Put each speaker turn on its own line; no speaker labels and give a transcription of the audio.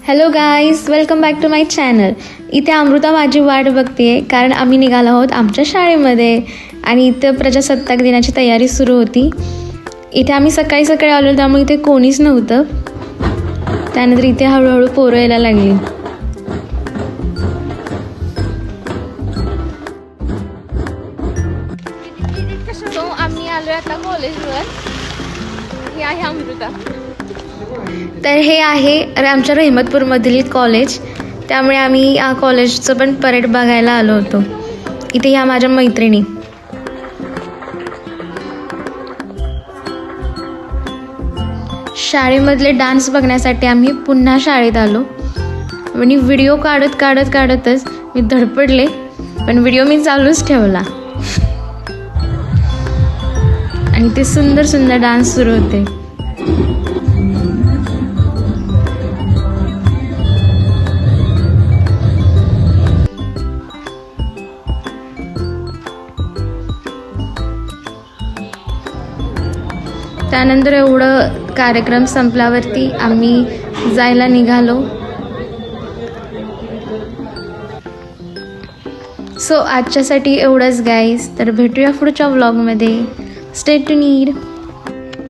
Hello guys, welcome back to my channel. इथे अमृता माझी वाट बघते कारण आम्ही निघालो आहोत आमच्या शाळेमध्ये आणि इथं प्रजासत्ताक दिनाची तयारी सुरू होती. इथे आम्ही सकाळी सकाळी आलो त्यामुळे इथे कोणीच नव्हतं. त्यानंतर इथे हळूहळू पोरं यायला लागली.
आम्ही आलोय आता कॉलेजवर. ही आहे अमृता.
तर हे आहे आमच्या रहमतपूरमधील कॉलेज, त्यामुळे आम्ही या कॉलेजचं पण परेड बघायला आलो होतो. इथे ह्या माझ्या मैत्रिणी. शाळेमधले डान्स बघण्यासाठी आम्ही पुन्हा शाळेत आलो आणि व्हिडिओ काढतच मी धडपडले, पण व्हिडिओ मी चालूच ठेवला आणि ते सुंदर सुंदर डान्स सुरू होते. त्यानंतर एवढं कार्यक्रम संपल्यावरती आम्ही जायला निघालो. सो आजच्यासाठी एवढंच गाईज. तर भेटूया पुढच्या व्लॉगमध्ये. Stay tuned.